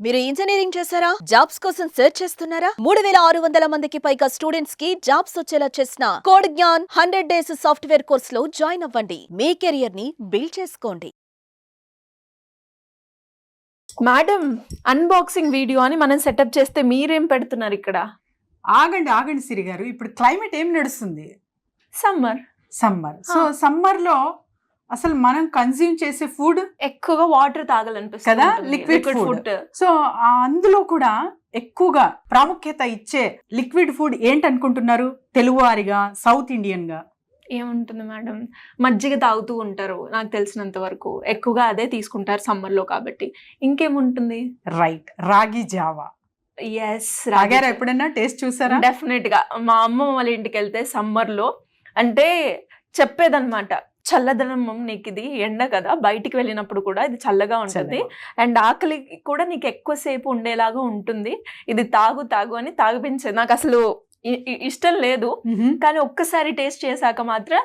మీరు ఇంజనీరింగ్ చేశారా? జాబ్స్ కోసం సెర్చ్ చేస్తున్నారా? 3600 మందికి పైగా స్టూడెంట్స్ కి జాబ్స్ వచ్చేలా చేసిన code Gyan 100 days software course లో జాయిన్ అవ్వండి. మీ కెరియర్ ని బిల్డ్ చేసుకోండి. మేడం, అన్బాక్సింగ్ వీడియో అని మనం సెటప్ చేస్తే మీరేం పెడుతున్నారు ఇక్కడ? ఆగండి సిరి గారు, ఇప్పుడు క్లైమేట్ ఏం నడుస్తుంది? సమ్మర్. సో సమ్మర్ లో అసలు మనం కన్జ్యూమ్ చేసే ఫుడ్ ఎక్కువగా వాటర్ తాగాలనిపిస్తుంది కదా, లిక్విడ్ ఫుడ్. సో అందులో కూడా ఎక్కువగా ప్రాముఖ్యత ఇచ్చే లిక్విడ్ ఫుడ్ ఏంటనుకుంటున్నారు? తెలుగువారిగా, సౌత్ ఇండియన్ గా ఏముంటుంది మేడం? మజ్జిగ తాగుతూ ఉంటారు నాకు తెలిసినంత వరకు. ఎక్కువగా అదే తీసుకుంటారు సమ్మర్ లో కాబట్టి. ఇంకేముంటుంది? రైట్, రాగి జావా. ఎస్, రాగారా? ఎప్పుడైనా టేస్ట్ చూసారా? డెఫినెట్ గా. మా అమ్మమ్మ వాళ్ళ ఇంటికి వెళ్తే సమ్మర్ లో అంటే చెప్పేదన్నమాట, చల్లదనం నీకు, ఇది ఎండ కదా, బయటికి వెళ్ళినప్పుడు కూడా ఇది చల్లగా ఉంటుంది అండ్ ఆకలి కూడా నీకు ఎక్కువసేపు ఉండేలాగా ఉంటుంది, ఇది తాగు అని తాగిపించేది. నాకు అసలు ఇష్టం లేదు, కానీ ఒక్కసారి టేస్ట్ చేశాక మాత్రం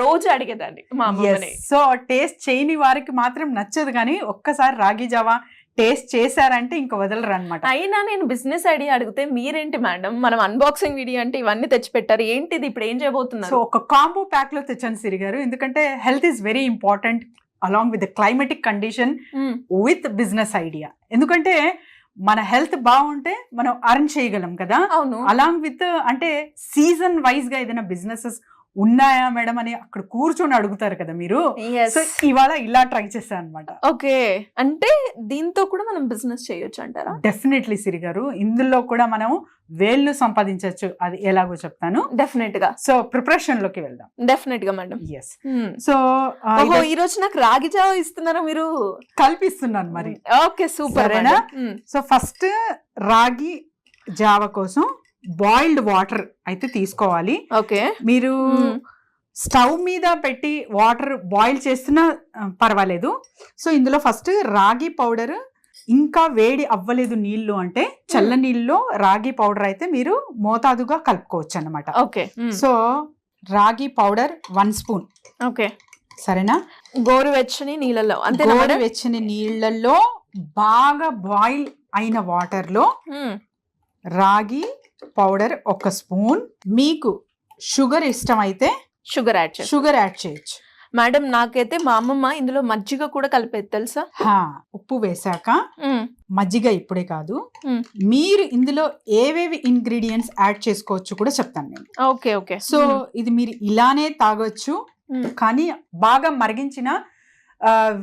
రోజు అడిగేదాన్ని మా అమ్మని. సో టేస్ట్ చేయని వారికి మాత్రం నచ్చదు, కానీ ఒక్కసారి రాగి జావా టేస్ట్ చేశారంటే ఇంకా వదలరు అనమాట. అయినా నేను బిజినెస్ ఐడియా అడిగితే మీరేంటి మేడం, మనం అన్బాక్సింగ్ వీడియో అంటే ఇవన్నీ తెచ్చిపెట్టారు, ఏంటిది ఇప్పుడు ఏం చేయబోతున్నారు? సో ఒక కాంబో ప్యాక్ లో తెచ్చాను సిరి గారు, ఎందుకంటే health is very important along with the climatic condition with business idea. ఎందుకంటే మన హెల్త్ బాగుంటే మనం అర్న్ చేయగలం కదా. అవును. అలాంగ్ విత్ అంటే సీజన్ వైజ్ గా ఏదైనా బిజినెసెస్ ఉన్నాయా మేడం అని అక్కడ కూర్చొని అడుగుతారు కదా మీరు. సో ఇవాళ ఇలా ట్రై చేశాను అనమాట. ఓకే, అంటే దీంతో కూడా మనం బిజినెస్ చేయొచ్చు అంటారా? డెఫినెట్లీ సిరి గారు, ఇందులో కూడా మనం వేళ్ళు సంపాదించవచ్చు. అది ఎలాగో చెప్తాను డెఫినెట్ గా. సో ప్రిపరేషన్ లోకి వెళ్దాం. డెఫినెట్ గా మేడం. ఎస్. సో ఈ రోజు నాకు రాగి జావా ఇస్తున్నారా మీరు? కల్పిస్తున్నాను మరి. Okay, super. సో ఫస్ట్ రాగి జావా కోసం బాయిల్డ్ వాటర్ అయితే తీసుకోవాలి. ఓకే. మీరు స్టవ్ మీద పెట్టి వాటర్ బాయిల్ చేస్తున్నా పర్వాలేదు. సో ఇందులో ఫస్ట్ రాగి పౌడర్, ఇంకా వేడి అవ్వలేదు నీళ్లు అంటే చల్ల నీళ్ళలో రాగి పౌడర్ అయితే మీరు మోతాదుగా కలుపుకోవచ్చు అన్నమాట. ఓకే. సో రాగి పౌడర్ 1 స్పూన్. ఓకే, సరేనా? గోరువెచ్చని నీళ్ళలో, అంటే గోరువెచ్చని నీళ్ళల్లో బాగా బాయిల్ అయిన వాటర్ లో రాగి పౌడర్ 1 స్పూన్. మీకు షుగర్ ఇష్టం అయితే షుగర్ యాడ్ చేయొచ్చు. మేడం, నాకైతే మా అమ్మమ్మ ఇందులో మజ్జిగ కూడా కలిపేది తెలుసా? ఉప్పు వేసాక మజ్జిగ ఇప్పుడే కాదు, మీరు ఇందులో ఏవేవి ఇంగ్రీడియంట్స్ యాడ్ చేసుకోవచ్చు కూడా చెప్తాను నేను. Okay okay. సో ఇది మీరు ఇలానే తాగొచ్చు, కానీ బాగా మరిగించిన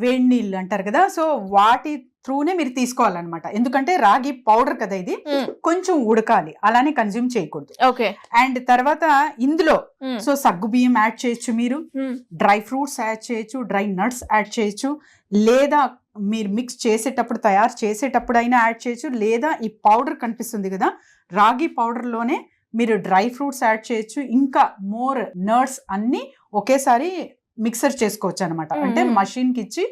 వేడి నీళ్ళు అంటారు కదా, సో వాటి త్రూనే మీరు తీసుకోవాలన్నమాట. ఎందుకంటే రాగి పౌడర్ కదా, ఇది కొంచెం ఉడకాలి, అలానే కన్జ్యూమ్ చేయకూడదు. ఓకే. అండ్ తర్వాత ఇందులో సో సగ్గు బియ్యం యాడ్ చేయొచ్చు, మీరు డ్రై ఫ్రూట్స్ యాడ్ చేయొచ్చు, డ్రై నట్స్ యాడ్ చేయొచ్చు, లేదా మీరు మిక్స్ చేసేటప్పుడు తయారు చేసేటప్పుడు అయినా యాడ్ చేయొచ్చు, లేదా ఈ పౌడర్ కనిపిస్తుంది కదా రాగి పౌడర్ లోనే మీరు డ్రై ఫ్రూట్స్ యాడ్ చేయొచ్చు, ఇంకా మోర్ నట్స్ అన్ని ఒకేసారి మిక్సర్ చేసుకోవచ్చు అనమాట. అంటే మషిన్ కి ఇచ్చి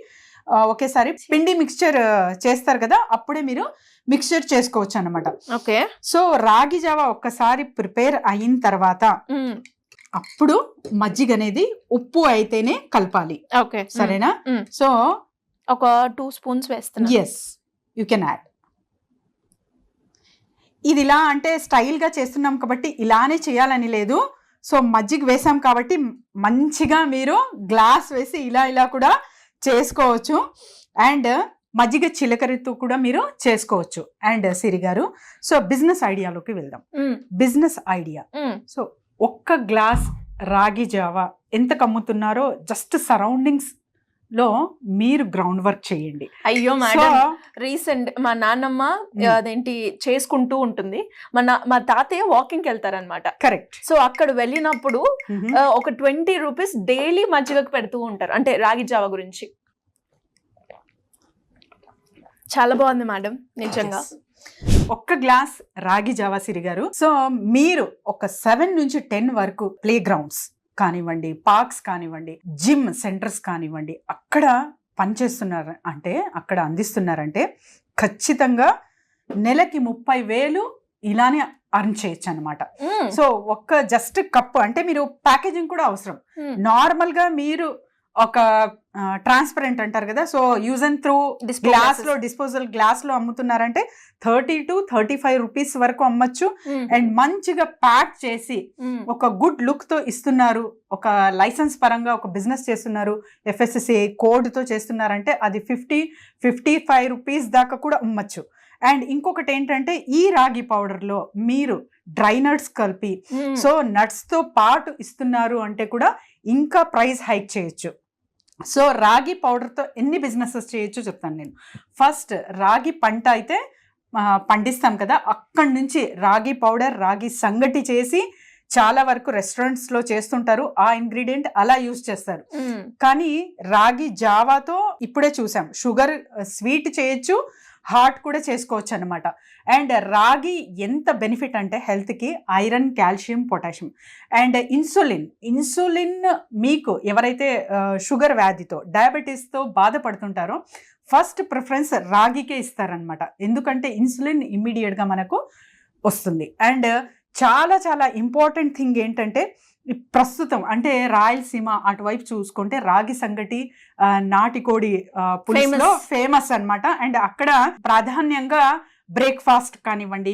ఒకేసారి పిండి మిక్స్చర్ చేస్తారు కదా, అప్పుడే మీరు మిక్స్చర్ చేసుకోవచ్చు అనమాట. ఓకే. సో రాగి జావా ఒక్కసారి ప్రిపేర్ అయిన తర్వాత అప్పుడు మజ్జిగ అనేది ఉప్పు అయితేనే కలపాలి. ఓకే, సరేనా? సో ఒక 2 స్పూన్స్ వేస్తాను. Yes, you can add. ఇది ఇలా అంటే స్టైల్ గా చేస్తున్నాం కాబట్టి ఇలానే చేయాలని లేదు. సో మజ్జిగ వేసాం కాబట్టి మంచిగా మీరు గ్లాస్ వేసి ఇలా కూడా చేసుకోవచ్చు. అండ్ మజ్జిగ చిలకరితో కూడా మీరు చేసుకోవచ్చు. అండ్ సిరి గారు, సో బిజినెస్ ఐడియాలోకి వెళ్దాం. Business idea. సో 1 గ్లాస్ రాగి జావా ఎంత కమ్ముతున్నారో జస్ట్ సరౌండింగ్స్ లో మీరు గ్రౌండ్ వర్క్ చేయండి. అయ్యో మేడం, రీసెంట్ మా నాన్నమ్మ అదేంటి చేసుకుంటూ ఉంటుంది, మా తాతయ్య వాకింగ్ వెళ్తారనమాట. కరెక్ట్. సో అక్కడ వెళ్ళినప్పుడు ఒక 20 రూపీస్ డైలీ మజ్జిగకు పెడుతూ ఉంటారు, అంటే రాగి జావా గురించి. చాలా బాగుంది మేడం, నిజంగా. 1 గ్లాస్ రాగి జావా సిరి గారు. సో మీరు ఒక 7 నుంచి 10 వరకు ప్లే గ్రౌండ్స్ కానివ్వండి, పార్క్స్ కానివ్వండి, జిమ్ సెంటర్స్ కానివ్వండి, అక్కడ పనిచేస్తున్నారు అంటే, అక్కడ అందిస్తున్నారంటే ఖచ్చితంగా నెలకి 30,000 ఇలానే అర్న్ చేయొచ్చు అనమాట. సో ఒక్క జస్ట్ కప్ అంటే మీరు ప్యాకేజింగ్ కూడా అవసరం. నార్మల్ గా మీరు ఒక ట్రాన్స్పరెంట్ అంటారు కదా, so use and through disposal glass లో అమ్ముతున్నారంటే 30 to 35 రూపీస్ వరకు అమ్మచ్చు. అండ్ మంచిగా ప్యాక్ చేసి ఒక గుడ్ లుక్ తో ఇస్తున్నారు, ఒక లైసెన్స్ పరంగా ఒక బిజినెస్ చేస్తున్నారు, FSSAI కోడ్ తో చేస్తున్నారంటే అది 50-55 రూపీస్ దాకా కూడా అమ్మచ్చు. అండ్ ఇంకొకటి ఏంటంటే ఈ రాగి పౌడర్ లో మీరు డ్రై నట్స్ కలిపి సో నట్స్ తో పాటు ఇస్తున్నారు అంటే కూడా ఇంకా ప్రైస్ హైక్ చేయొచ్చు. సో రాగి పౌడర్తో ఎన్ని బిజినెసెస్ చేయొచ్చు చెప్తాను నేను. ఫస్ట్ రాగి పంట అయితే పండిస్తాం కదా, అక్కడి నుంచి రాగి పౌడర్ రాగి సంగటి చేసి చాలా వరకు రెస్టారెంట్స్ లో చేస్తుంటారు, ఆ ఇంగ్రీడియంట్ అలా యూజ్ చేస్తారు. కానీ రాగి జావాతో ఇప్పుడే చూసాం షుగర్ స్వీట్ చేయొచ్చు, హాట్ కూడా చేసుకోవచ్చు అనమాట. అండ్ రాగి ఎంత బెనిఫిట్ అంటే హెల్త్కి iron, calcium, potassium. And insulin మీకు ఎవరైతే షుగర్ వ్యాధితో డయాబెటీస్తో బాధపడుతుంటారో ఫస్ట్ ప్రిఫరెన్స్ రాగికే ఇస్తారనమాట, ఎందుకంటే ఇన్సులిన్ ఇమ్మీడియట్గా మనకు వస్తుంది. అండ్ చాలా చాలా ఇంపార్టెంట్ థింగ్ ఏంటంటే ప్రస్తుతం అంటే రాయలసీమ అటువైపు చూసుకుంటే రాగి సంగటి, నాటికోడి పులుసులో ఫేమస్ అన్నమాట. అండ్ అక్కడ ప్రాధాన్యంగా బ్రేక్ఫాస్ట్ కానివ్వండి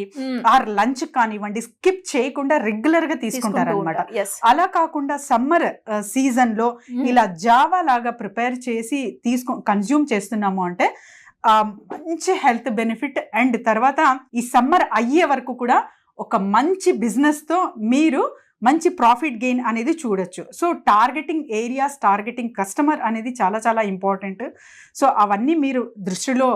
ఆర్ లంచ్ కానివ్వండి స్కిప్ చేయకుండా రెగ్యులర్ గా తీసుకుంటారు అనమాట. అలా కాకుండా సమ్మర్ సీజన్ లో ఇలా జావా లాగా ప్రిపేర్ చేసి కన్జ్యూమ్ చేస్తున్నాము అంటే మంచి హెల్త్ బెనిఫిట్. అండ్ తర్వాత ఈ సమ్మర్ అయ్యే వరకు కూడా ఒక మంచి బిజినెస్ తో మీరు మంచి ప్రాఫిట్ గెయిన్ అనేది చూడొచ్చు. So targeting areas, targeting customer అనేది చాలా చాలా ఇంపార్టెంట్. సో అవన్నీ మీరు దృష్టిలో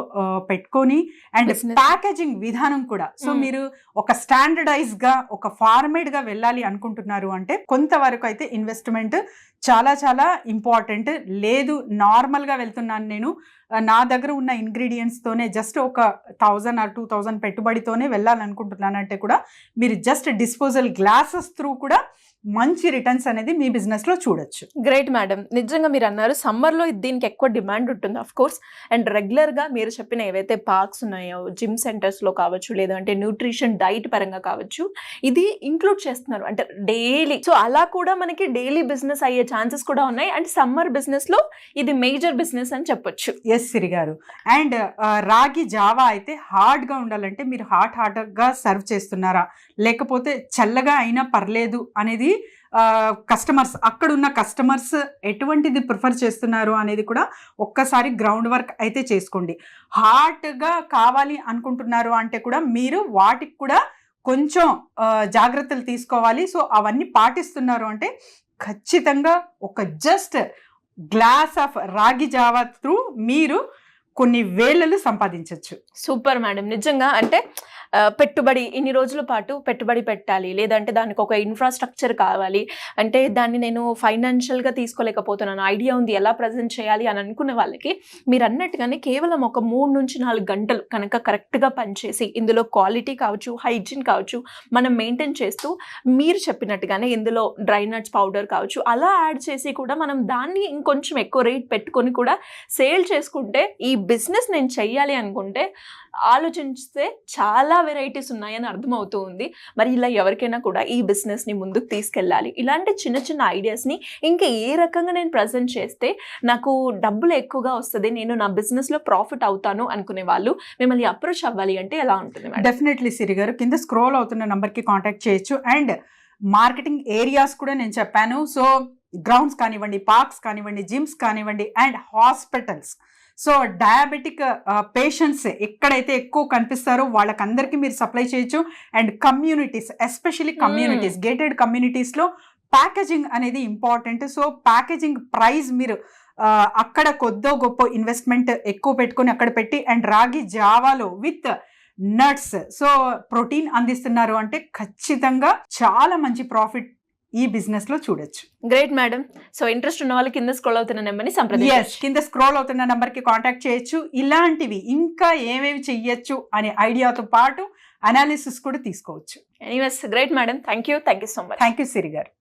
పెట్టుకొని అండ్ ప్యాకేజింగ్ విధానం కూడా, సో మీరు ఒక స్టాండర్డైజ్ గా ఒక ఫార్మేట్ గా వెళ్ళాలి అనుకుంటున్నారు అంటే కొంతవరకు అయితే ఇన్వెస్ట్మెంట్ చాలా చాలా ఇంపార్టెంట్. లేదు నార్మల్ గా వెళ్తున్నాను నేను, నా దగ్గర ఉన్న ఇంగ్రీడియంట్స్ తోనే జస్ట్ ఒక 1000 or 2000 పెట్టుబడితోనే వెళ్ళాలనుకుంటున్నానంటే కూడా మీరు జస్ట్ డిస్పోజల్ గ్లాసెస్ త్రూ కూడా మంచి రిటర్న్స్ అనేది మీ బిజినెస్ లో చూడొచ్చు. గ్రేట్ మేడం, నిజంగా మీరు అన్నారు సమ్మర్ లో దీనికి ఎక్కువ డిమాండ్ ఉంటుంది ఆఫ్ కోర్స్. అండ్ రెగ్యులర్ గా మీరు చెప్పిన ఏవైతే పార్క్స్ ఉన్నాయో జిమ్ సెంటర్స్ లో కావచ్చు, లేదంటే న్యూట్రిషన్ డైట్ పరంగా కావచ్చు, ఇది ఇంక్లూడ్ చేస్తున్నారు అంటే డైలీ. సో అలా కూడా మనకి డైలీ బిజినెస్ అయ్యే ఛాన్సెస్ కూడా ఉన్నాయి. అండ్ సమ్మర్ బిజినెస్ లో ఇది మేజర్ బిజినెస్ అని చెప్పొచ్చు. ఎస్ సిరి గారు. అండ్ రాగి జావా అయితే హార్డ్ గా ఉండాలంటే మీరు హాట్ గా సర్వ్ చేస్తున్నారా, లేకపోతే చల్లగా అయినా పర్లేదు అనేది కస్టమర్స్, అక్కడున్న కస్టమర్స్ ఎటువంటిది ప్రిఫర్ చేస్తున్నారు అనేది కూడా ఒక్కసారి గ్రౌండ్ వర్క్ అయితే చేసుకోండి. హాట్గా కావాలి అనుకుంటున్నారు అంటే కూడా మీరు వాటికి కూడా కొంచెం జాగ్రత్తలు తీసుకోవాలి. సో అవన్నీ పాటిస్తున్నారు అంటే ఖచ్చితంగా ఒక జస్ట్ గ్లాస్ ఆఫ్ రాగి జావా త్రూ మీరు కొన్ని వేలలు సంపాదించవచ్చు. సూపర్ మేడం, నిజంగా అంటే పెట్టుబడి ఇన్ని రోజుల పాటు పెట్టుబడి పెట్టాలి, లేదంటే దానికి ఒక ఇన్ఫ్రాస్ట్రక్చర్ కావాలి అంటే దాన్ని నేను ఫైనాన్షియల్గా తీసుకోలేకపోతున్నాను, ఐడియా ఉంది ఎలా ప్రజెంట్ చేయాలి అని అనుకునే వాళ్ళకి మీరు అన్నట్టుగానే కేవలం ఒక 3 నుంచి 4 గంటలు కనుక కరెక్ట్గా పనిచేసి ఇందులో క్వాలిటీ కావచ్చు, హైజీన్ కావచ్చు మనం మెయింటైన్ చేస్తూ మీరు చెప్పినట్టుగానే ఇందులో డ్రై నట్స్ పౌడర్ కావచ్చు అలా యాడ్ చేసి కూడా మనం దాన్ని ఇంకొంచెం ఎక్కువ రేట్ పెట్టుకొని కూడా సేల్ చేసుకుంటే ఈ బిజినెస్ నేను చెయ్యాలి అనుకుంటే ఆలోచిస్తే చాలా వెరైటీస్ ఉన్నాయని అర్థమవుతూ ఉంది. మరి ఇలా ఎవరికైనా కూడా ఈ బిజినెస్ని ముందుకు తీసుకెళ్ళాలి, ఇలాంటి చిన్న చిన్న ఐడియాస్ని ఇంకా ఏ రకంగా నేను ప్రజెంట్ చేస్తే నాకు డబ్బులు ఎక్కువగా వస్తుంది, నేను నా బిజినెస్లో ప్రాఫిట్ అవుతాను అనుకునే వాళ్ళు మిమ్మల్ని అప్రోచ్ అవ్వాలి అంటే ఎలా ఉంటుంది? డెఫినెట్లీ సిరి గారు, కింద స్క్రోల్ అవుతున్న నెంబర్కి కాంటాక్ట్ చేయొచ్చు. అండ్ మార్కెటింగ్ ఏరియాస్ కూడా నేను చెప్పాను. సో గ్రౌండ్స్ కానివ్వండి, పార్క్స్ కానివ్వండి, జిమ్స్ కానివ్వండి and hospitals. So diabetic patients ఎక్కడైతే ఎక్కువ కనిపిస్తారో వాళ్ళకందరికీ మీరు సప్లై చేయొచ్చు. And communities, especially communities, gated కమ్యూనిటీస్లో ప్యాకేజింగ్ అనేది ఇంపార్టెంట్. సో ప్యాకేజింగ్ ప్రైస్ మీరు అక్కడ కొద్దో గొప్ప ఇన్వెస్ట్మెంట్ ఎక్కువ పెట్టుకొని అక్కడ పెట్టి అండ్ రాగి జావాలో విత్ నట్స్ సో ప్రోటీన్ అందిస్తున్నారు అంటే ఖచ్చితంగా చాలా మంచి ప్రాఫిట్ ఈ బిజినెస్ లో చూడొచ్చు. Great madam. సో ఇంట్రెస్ట్ ఉన్న వాళ్ళు కింద స్క్రోల్ అవుతున్న నెంబర్ని సంప్రదించండి. కింద స్క్రోల్ అవుతున్న నెంబర్ కి కాంటాక్ట్ చేయొచ్చు. ఇలాంటివి ఇంకా ఏమేమి చెయ్యొచ్చు అనే ఐడియాతో పాటు అనాలిసిస్ కూడా తీసుకోవచ్చు. Anyways great madam, thank you so much. Thank you Siri గారు.